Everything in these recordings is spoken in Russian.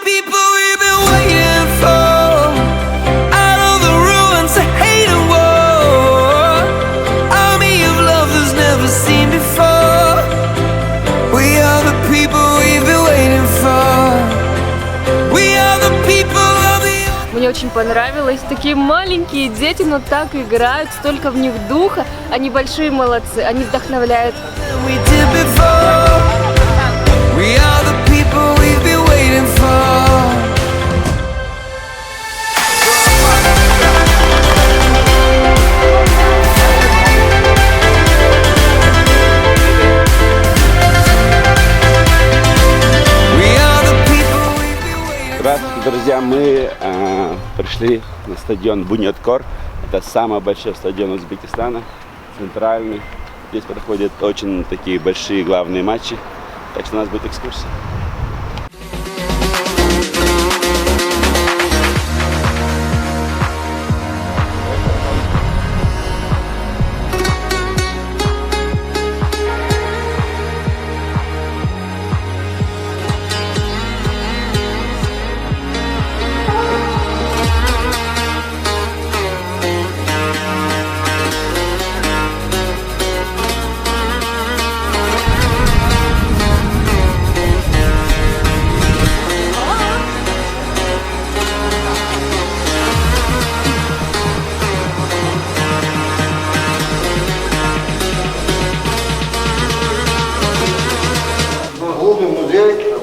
people we've been waiting for. Out of the ruins of hate and war. Army of love that's never seen before. We are the people we've been waiting for. We are the people of the... Мне очень понравилось. Такие маленькие дети, но так играют, столько в них духа. Они большие молодцы, они вдохновляют. we did before. We are the people we've been waiting for. Здравствуйте, друзья! Мы пришли на стадион Буньяткор. Это самый большой стадион Узбекистана, центральный. Здесь проходят очень такие большие главные матчи. Так что у нас будет экскурсия.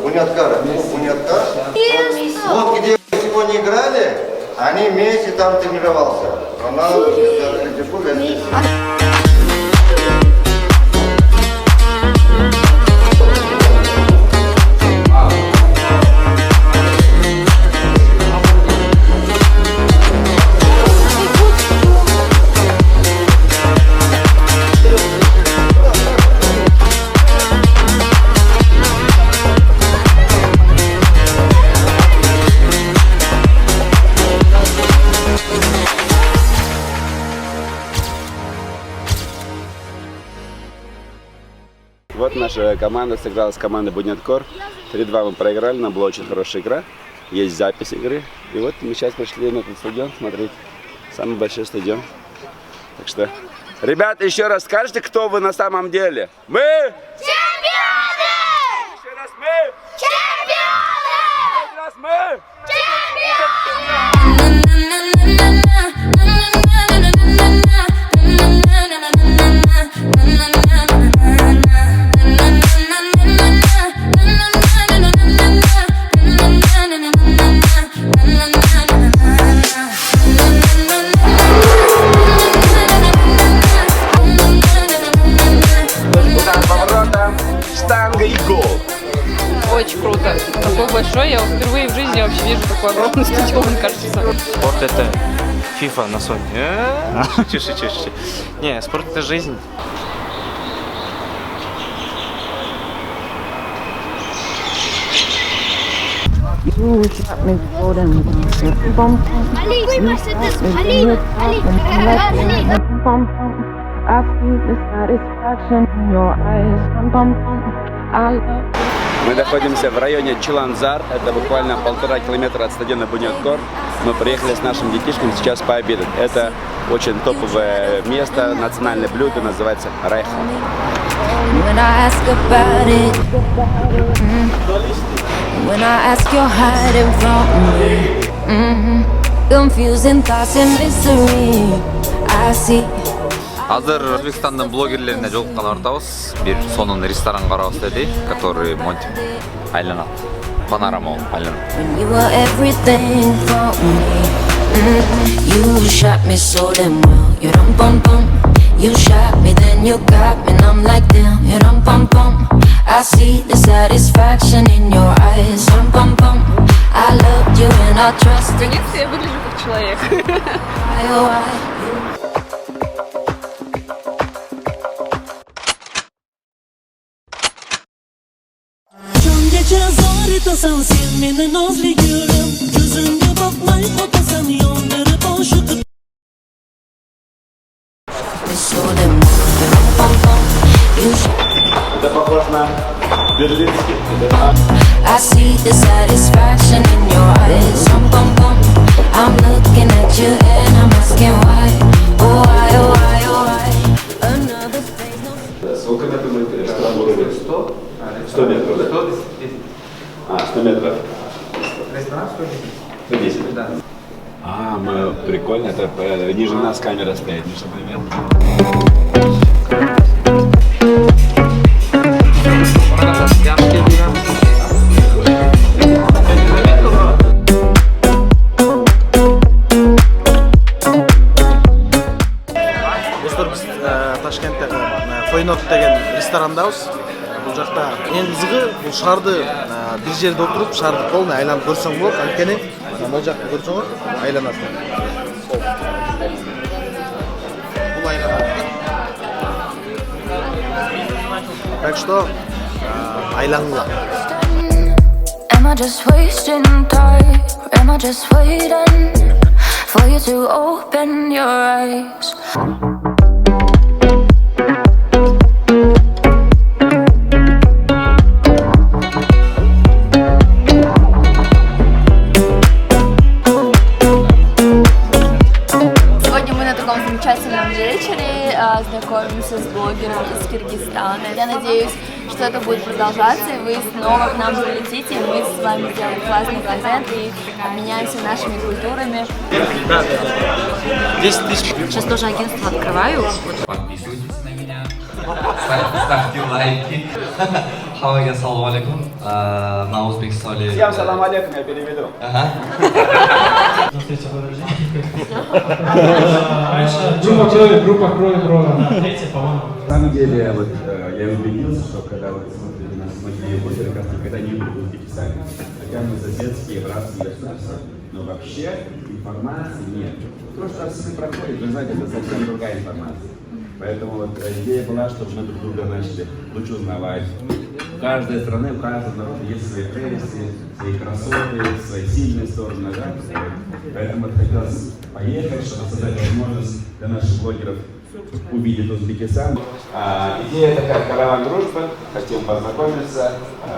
Буньяткара. Вот где сегодня играли, они вместе там тренировался. Роналду, Вот наша команда сыграла с командой Буньяткор. 3-2 мы проиграли, но была очень хорошая игра. Есть запись игры. И вот мы сейчас пришли на этот стадион смотреть. Самый большой стадион. Так что, ребята, еще раз скажите, кто вы на самом деле? Мы чемпионы! Еще раз мы чемпионы! Еще раз мы Очень круто. Такой большой. Я впервые в жизни вообще вижу такой огромный стадион, кажется. Спорт это FIFA на Sony. Шучу. Не, спорт это жизнь. Мы находимся в районе Чиланзар, это буквально 1,5 километра от стадиона Буньяткор. Мы приехали с нашим детишком сейчас пообедать. Это очень топовое место, национальное блюдо, называется райхан. Азыр Өзбекстандын блогерлерине жолуккан артабыз, бир сонун ресторан карабыз деди, который монтип айланат. Панорама болуп айланат. Наконец-то я выгляжу как человек. Sen sevmenin nazlı gülüm, gözümde bakmay otasan yolları boşutup. Это похоже на берлинский. I see the satisfaction 100 метров. Ресторан 110? Да. А, мы, прикольно, это ниже нас камера стоит. Миша, привет. Достор, біз Ташкенттегі Қойнот деген ресторандамыз. Бұл жақта ең қызығы бұл шарды бір жерде отырып шарды қолына айланып көрсең болады. Анткени мына жақты көрсеңіз айланасың. Бұл айланады. Так что айланыңдар. Am I just wasting time? Or am I just waiting for you to open your eyes? Сегодня мы на таком замечательном вечере знакомимся с блогером из Киргизстана. Я надеюсь, что это будет продолжаться, и вы снова к нам прилетите, и мы с вами сделаем классный контент и обменяемся нашими культурами. 10 тысяч. Сейчас тоже агентство открываю. Подписывайтесь на меня, ставьте лайки. Хаваге салам алейкум. На Узбекистоне. Всем салам алейкум, я переведу. Группа крови Брона. На самом деле, вот я убедился, что когда вот смотрели нас многие блогеры, когда не были в Узбекистане, хотя мы соседские, братские государства, но вообще информации нет. В прошлый раз все проходит, вы знаете, это совсем другая информация. Поэтому вот идея была, чтобы мы друг друга начали лучше узнавать. В каждой стране, у каждого народа есть свои прелести, свои красоты, свои сильные стороны. Да? Поэтому хотелось поехать, чтобы создать возможность для наших блогеров увидеть Узбекистан. Идея такая, караван дружбы, хотим познакомиться,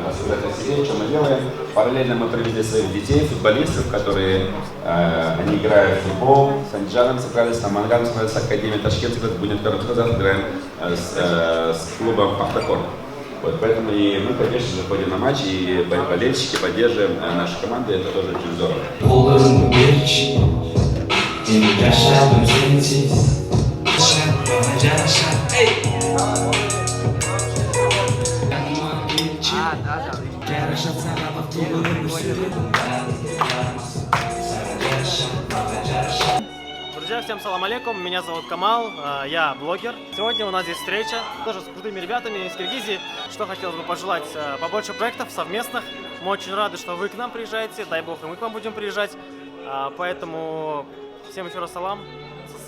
рассказать о себе, что мы делаем. Параллельно мы привели своих детей, футболистов, которые они играют в футбол. С Анджаном собрались, с Аманганом собрались, с Академией Ташкент, будет короткий играем с клубом Пахтакор. Вот, поэтому и мы, конечно же, ходим на матчи, и болельщики поддерживаем нашу команду, и это тоже очень здорово. Друзья, всем салам алейкум, меня зовут Камал, я блогер. Сегодня у нас здесь встреча, тоже с крутыми ребятами из Киргизии. Что хотелось бы пожелать, побольше проектов совместных. Мы очень рады, что вы к нам приезжаете, дай бог и мы к вам будем приезжать. Поэтому всем еще раз салам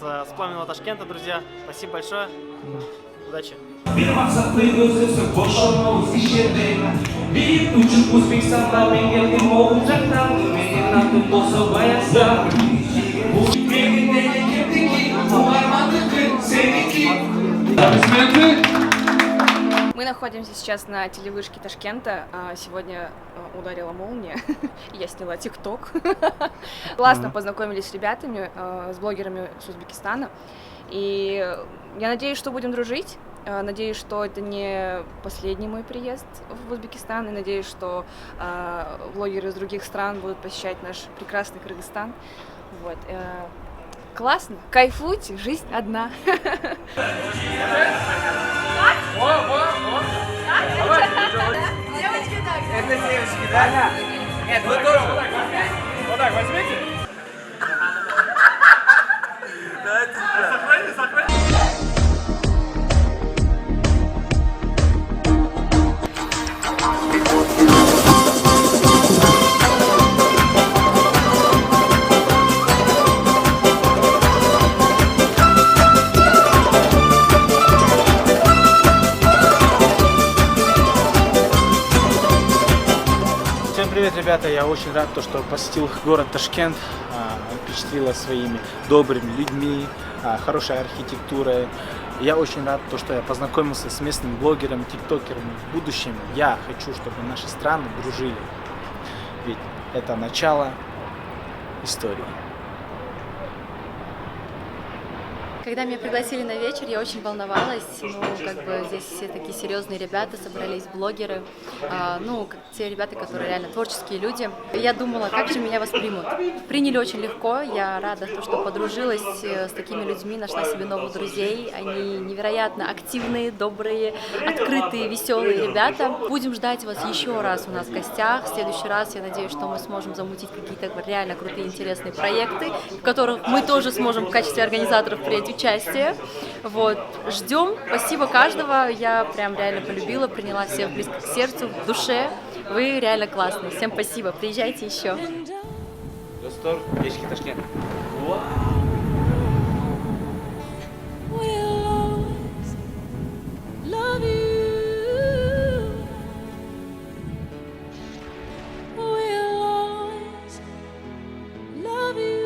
с пламенного Ташкента, друзья. Спасибо большое, удачи. Мы находимся сейчас на телевышке Ташкента. Сегодня ударила молния. Я сняла ТикТок. Классно познакомились с ребятами, с блогерами с Узбекистана. И я надеюсь, что будем дружить. Надеюсь, что это не последний мой приезд в Узбекистан. И надеюсь, что блогеры из других стран будут посещать наш прекрасный Кыргызстан. Вот. Классно, кайфуйте, жизнь одна. Девочки так. Это девочки, да? Нет, вы тоже. Вот так возьмите. Сохрани, сохрани. Привет, ребята! Я очень рад, что посетил город Ташкент, впечатлила своими добрыми людьми, хорошей архитектурой. Я очень рад, что я познакомился с местными блогерами, тиктокерами. В будущем я хочу, чтобы наши страны дружили, ведь это начало истории. Когда меня пригласили на вечер, я очень волновалась. Ну, как бы здесь все такие серьезные ребята, собрались блогеры. Ну, те ребята, которые реально творческие люди. Я думала, как же меня воспримут. Приняли очень легко. Я рада, что подружилась с такими людьми, нашла себе новых друзей. Они невероятно активные, добрые, открытые, веселые ребята. Будем ждать вас еще раз у нас в гостях. В следующий раз, я надеюсь, что мы сможем замутить какие-то реально крутые, интересные проекты, в которых мы тоже сможем в качестве организаторов принять участие. Вот. Ждем. Спасибо каждого. Я прям реально полюбила, приняла всех близко к сердцу, в душе. Вы реально классные. Всем спасибо. Приезжайте еще. Достор, кешки Ташкент. Love you. We'll always love you.